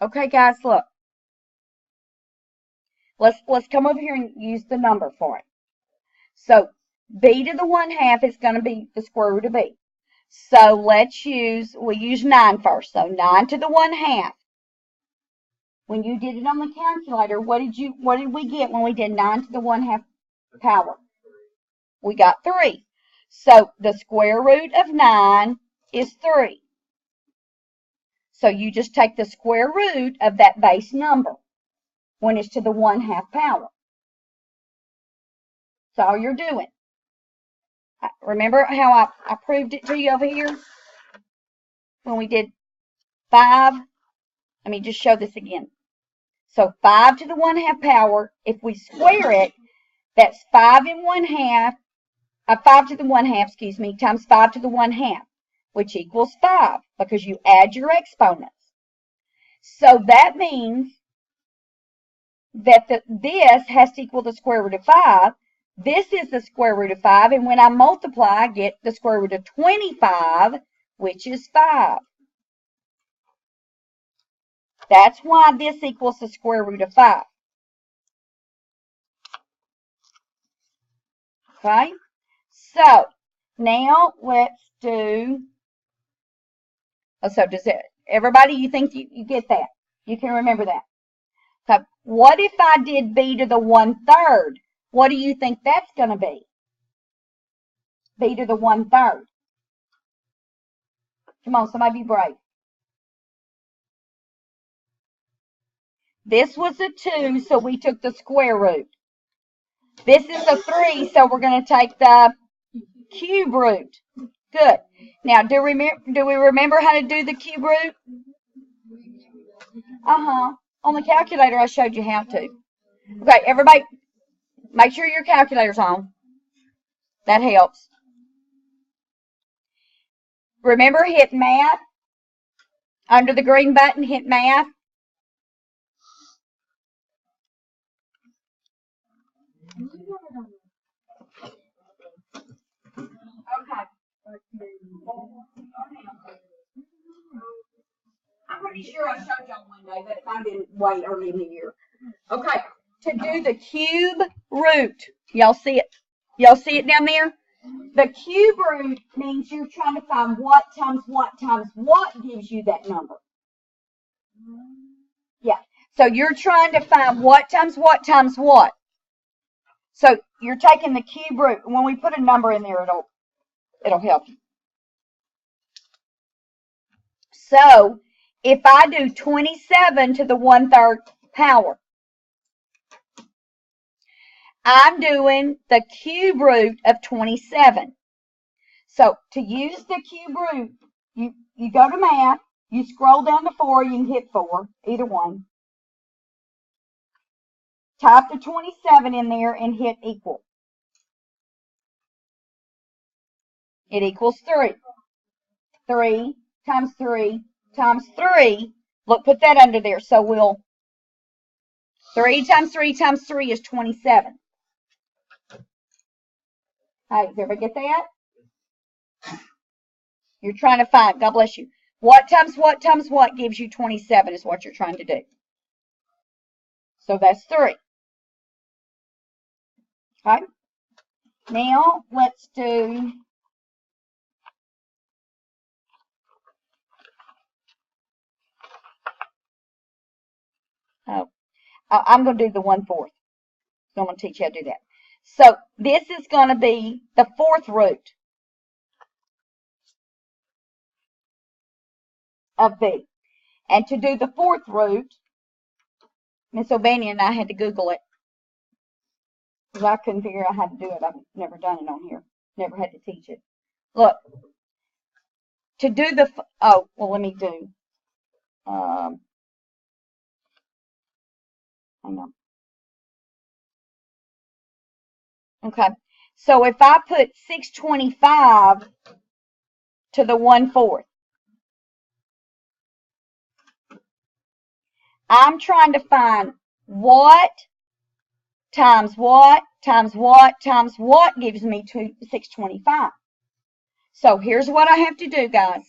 Okay, guys, look. Let's come over here and use the number for it. So b to the 1/2 is going to be the square root of b. So we'll use 9 first. So 9 to the 1/2. When you did it on the calculator, what did we get when we did 9 to the 1/2 power? We got 3. So the square root of 9 is 3. So you just take the square root of that base number when it's to the 1/2 power. That's all you're doing. Remember how I proved it to you over here? When we did 5. Let me just show this again. So 5 to the 1/2 power, if we square it, that's 5 to the 1/2, times 5 to the 1/2, which equals 5, because you add your exponents. So that means that this has to equal the square root of 5. This is the square root of 5, and when I multiply, I get the square root of 25, which is 5. That's why this equals the square root of 5. Okay? So, now let's do, so does it, everybody, you think you get that? You can remember that. So, what if I did b to the 1/3? What do you think that's going to be? B to the 1/3. Come on, somebody be brave. This was a 2, so we took the square root. This is a 3, so we're going to take the cube root. Good. Now, do we remember how to do the cube root? On the calculator, I showed you how to. Okay, everybody, make sure your calculator's on. That helps. Remember, hit math. Under the green button, hit math. Okay. I'm pretty sure I showed y'all one day, but it might have been way early in the year. Okay, to do the cube root, y'all see it? Y'all see it down there? The cube root means you're trying to find what times what times what gives you that number. Yeah, so you're trying to find what times what times what. So you're taking the cube root. When we put a number in there, it'll help you. So if I do 27 to the 1/3 power, I'm doing the cube root of 27. So to use the cube root, you go to math, you scroll down to 4, you can hit 4, either one. Type the 27 in there and hit equal. It equals 3. 3 times 3 times 3. Look, put that under there. So 3 times 3 times 3 is 27. All right, does everybody get that? You're trying to find, God bless you, what times what times what gives you 27 is what you're trying to do. So that's 3. Okay. Now let's do I'm going to do the 1/4. So I'm going to teach you how to do that. So this is going to be the 4th root of b. And to do the 4th root, Miss O'Banion and I had to Google it, because I couldn't figure out how to do it. I've never done it on here. Never had to teach it. Look, to do the, let me do, hang on. Okay, so if I put 625 to the 1/4, I'm trying to find what times what times what times what gives me 625. So here's what I have to do, guys.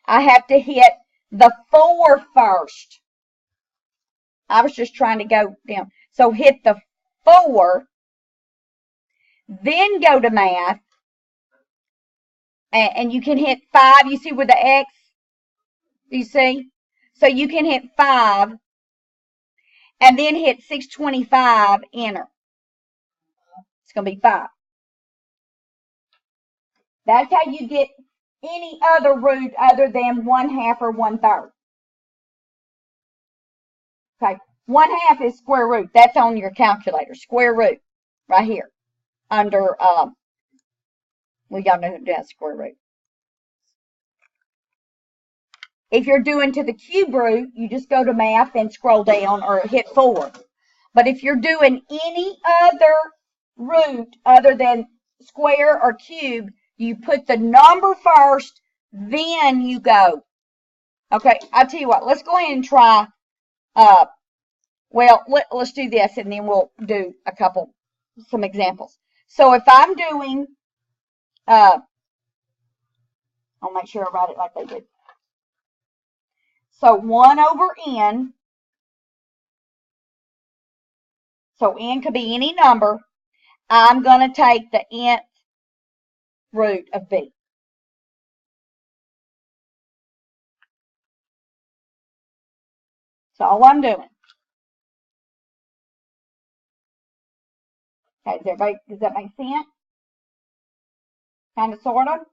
I have to hit the 4 first. I was just trying to go down. So hit the 4, then go to math, and you can hit 5. You see where the X, you see? So you can hit 5, and then hit 625, enter. It's going to be 5. That's how you get any other root other than 1/2 or 1/3. Okay, 1/2 is square root. That's on your calculator. Square root, right here, under, well, y'all know who does square root. If you're doing to the cube root, you just go to math and scroll down or hit 4. But if you're doing any other root other than square or cube, you put the number first, then you go. Okay, I'll tell you what. Let's go ahead and try, well, let's do this, and then we'll do some examples. So if I'm doing, I'll make sure I write it like they did. So 1 over n, so n could be any number. I'm going to take the nth root of b. That's all I'm doing. Okay, does that make sense? Kind of, sort of?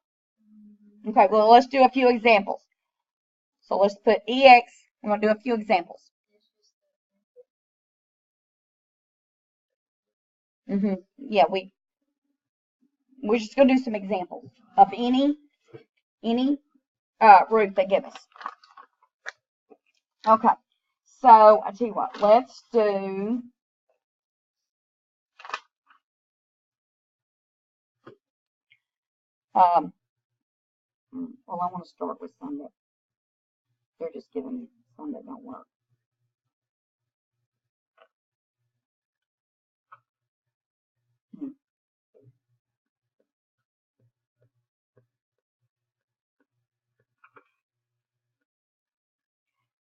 Okay, well, let's do a few examples. So let's put EX. I'm going to do a few examples. Yeah, we're just going to do some examples of any root they give us. Okay, so I tell you what, let's do, well, I want to start with some that they're just giving me some that don't work.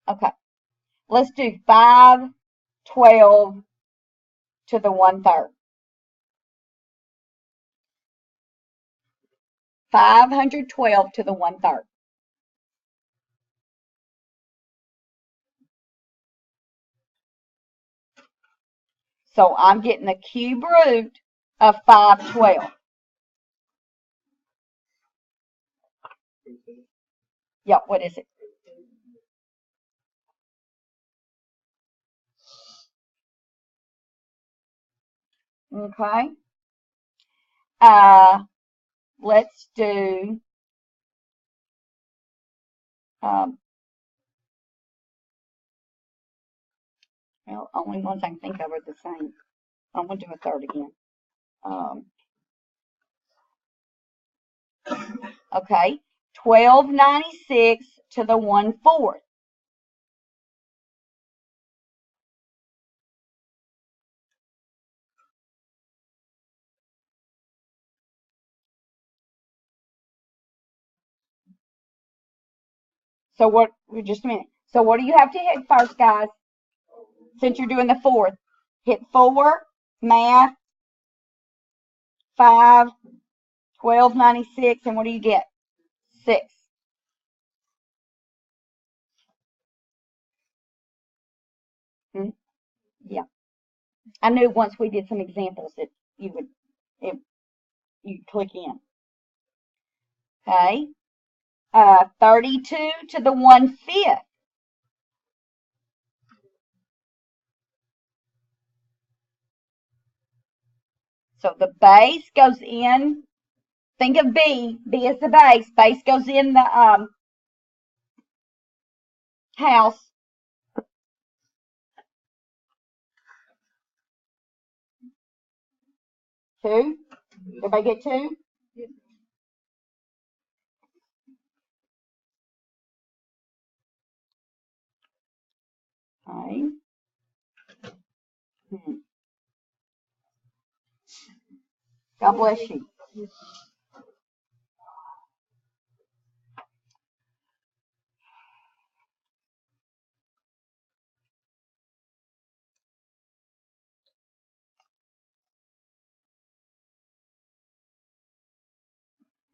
Okay, let's do 512 to the 1/3. 512 to the 1/3. So I'm getting the cube root of 512. Yeah, what is it? Okay. Let's do, well, only ones I can think of are the same. I'm going to do a third again. Okay. 1296 to the 1/4. So what, just a minute. So what do you have to hit first, guys? Since you're doing the 4th. Hit 4, math, 5, 1296, and what do you get? 6. Yeah. I knew once we did some examples that you'd click in. Okay. 32 to the 1/5. So the base goes in. Think of B. B is the base. Base goes in the house. 2. Everybody get 2? Okay. God bless you.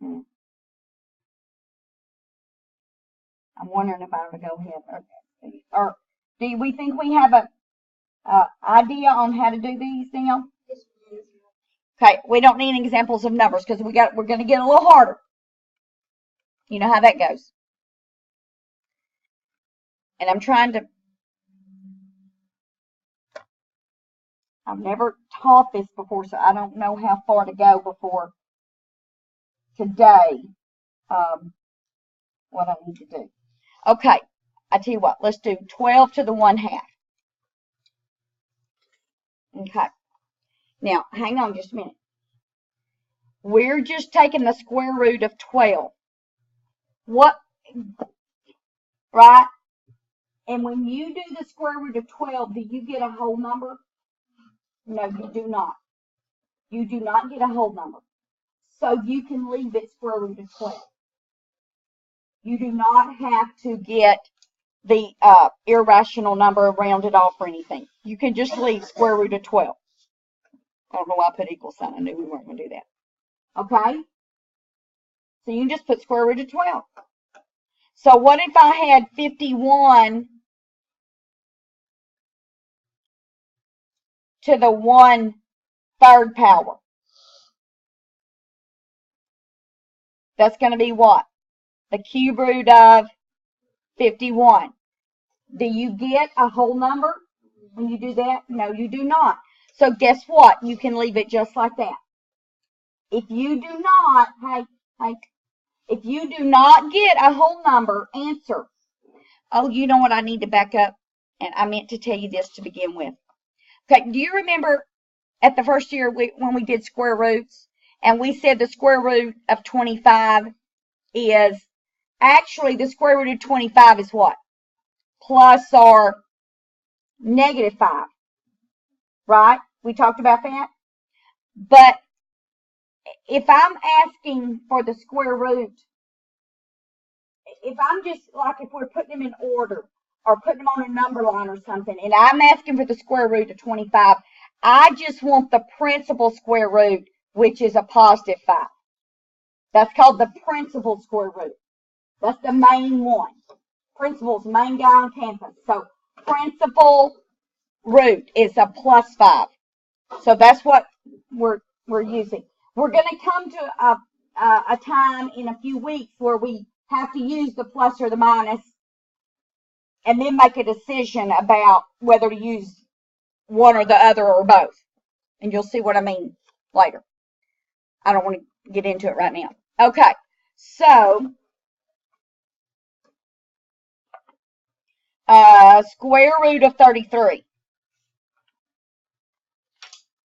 Hmm. I'm wondering if I ought to go ahead. Or do we think we have a idea on how to do these now? Okay, we don't need examples of numbers because we're going to get a little harder. You know how that goes. And I've never taught this before, so I don't know how far to go before today. What I need to do. Okay, I tell you what, let's do 12 to the 1/2. Okay, now hang on just a minute. We're just taking the square root of 12. What, right? And when you do the square root of 12, do you get a whole number? No, you do not. You do not get a whole number. So you can leave it square root of 12. You do not have to get the irrational number rounded off or anything. You can just leave square root of 12. I don't know why I put equal sign. I knew we weren't going to do that. Okay? So you can just put square root of 12. So what if I had 51 to the 1/3 power? That's going to be what? The cube root of 51. Do you get a whole number when you do that? No, you do not. So guess what? You can leave it just like that. If you do not, if you do not get a whole number, answer. Oh, you know what? I need to back up. And I meant to tell you this to begin with. Okay, do you remember at the first year when we did square roots and we said the square root of 25 is actually the square root of 25 is what? Plus or negative 5. Right? We talked about that. But if I'm asking for the square root, if I'm just like if we're putting them in order or putting them on a number line or something, and I'm asking for the square root of 25, I just want the principal square root, which is a positive 5. That's called the principal square root. That's the main one. Principal's main guy on campus. So principal root is a plus 5. So that's what we're using. We're going to come to a time in a few weeks where we have to use the plus or the minus and then make a decision about whether to use one or the other or both. And you'll see what I mean later. I don't want to get into it right now. Okay, so square root of 33.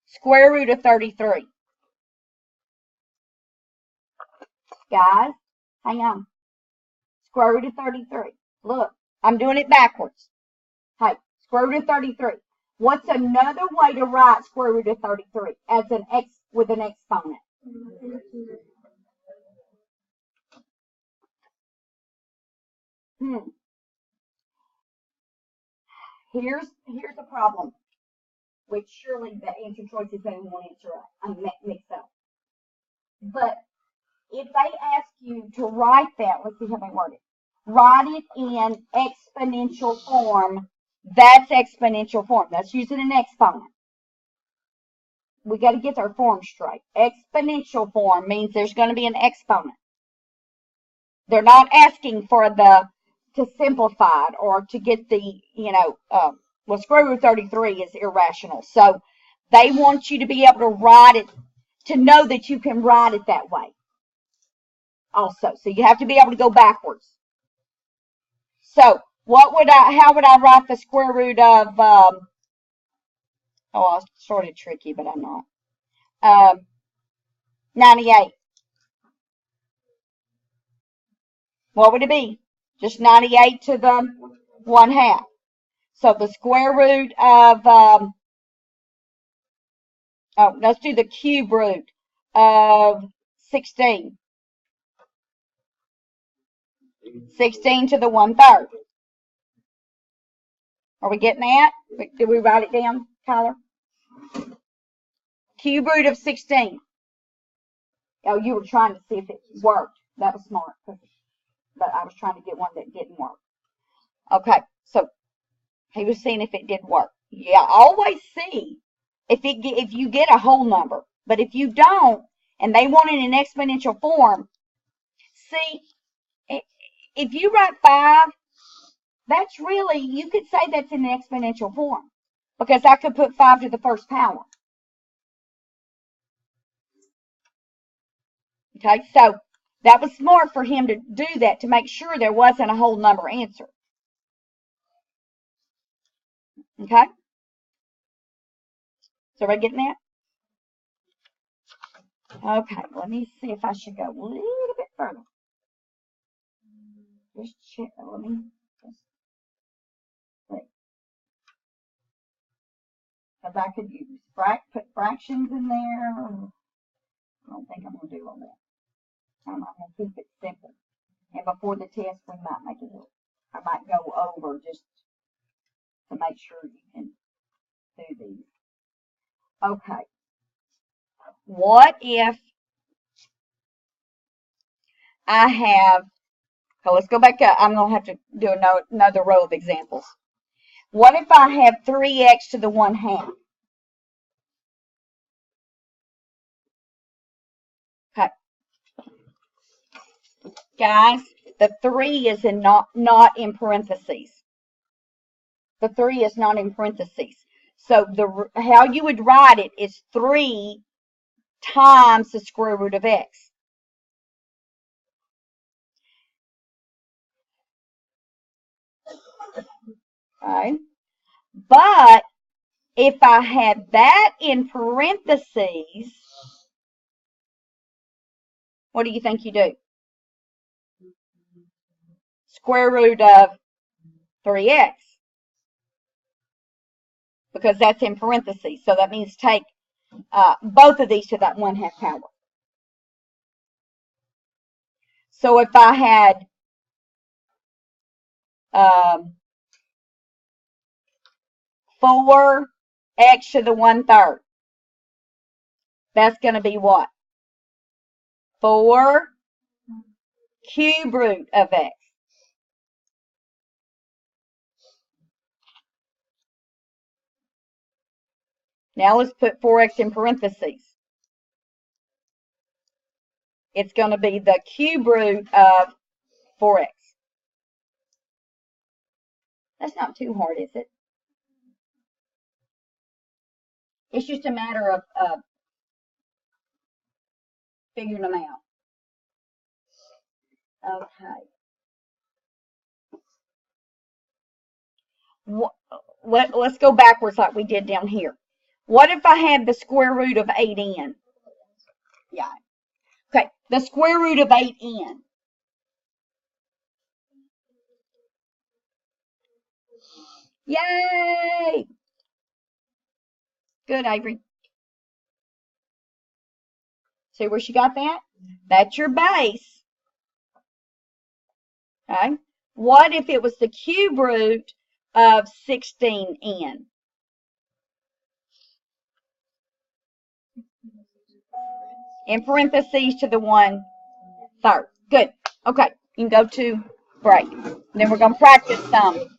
Square root of 33. Guys, hang on. Square root of 33. Look, I'm doing it backwards. Hey, square root of 33. What's another way to write square root of 33 as an x with an exponent? Here's a problem, which surely the answer choices they won't answer right. I'm mixed up. But if they ask you to write that, let's see how they word it. Write it in exponential form. That's exponential form. That's using an exponent. We got to get our form straight. Exponential form means there's going to be an exponent. They're not asking for to simplify it or to get the, well, square root of 33 is irrational. So they want you to be able to write it, to know that you can write it that way also. So you have to be able to go backwards. So how would I write the square root of, it's sort of tricky, but I'm not. 98. What would it be? Just 98 to the 1/2. So the square root of, let's do the cube root of 16. 16 to the 1/3. Are we getting that? Did we write it down, Tyler? Cube root of 16. Oh, you were trying to see if it worked. That was smart. But I was trying to get one that didn't work. Okay, so he was seeing if it did work. Yeah, always see if you get a whole number. But if you don't, and they want it in exponential form, see, if you write 5, that's really, you could say that's in the exponential form. Because I could put 5 to the first power. Okay, so that was smart for him to do that, to make sure there wasn't a whole number answer. Okay? So we're getting that? Okay, let me see if I should go a little bit further. Just check, let me just see. Because I could use put fractions in there. I don't think I'm going to do all that. I'm going to keep it simple. And before the test, we might make it, I might go over just to make sure you can do these. Okay. What if I have, so let's go back up. I'm going to have to do another row of examples. What if I have 3x to the 1/2? Okay. Guys, the 3 is not in parentheses. The 3 is not in parentheses. So how you would write it is 3 times the square root of x. Okay. But if I had that in parentheses, what do you think you do? Square root of 3x. Because that's in parentheses. So that means take both of these to that 1/2 power. So if I had 4x to the 1/3, that's going to be what? 4 cube root of x. Now let's put 4x in parentheses. It's going to be the cube root of 4x. That's not too hard, is it? It's just a matter of figuring them out. Okay. Let's go backwards like we did down here. What if I had the square root of 8n? Yeah. Okay, the square root of 8n. Yay! Good, Avery. See where she got that? That's your base. Okay. What if it was the cube root of 16n? In parentheses to the 1/3. Good. Okay, you can go to break. Then we're going to practice some.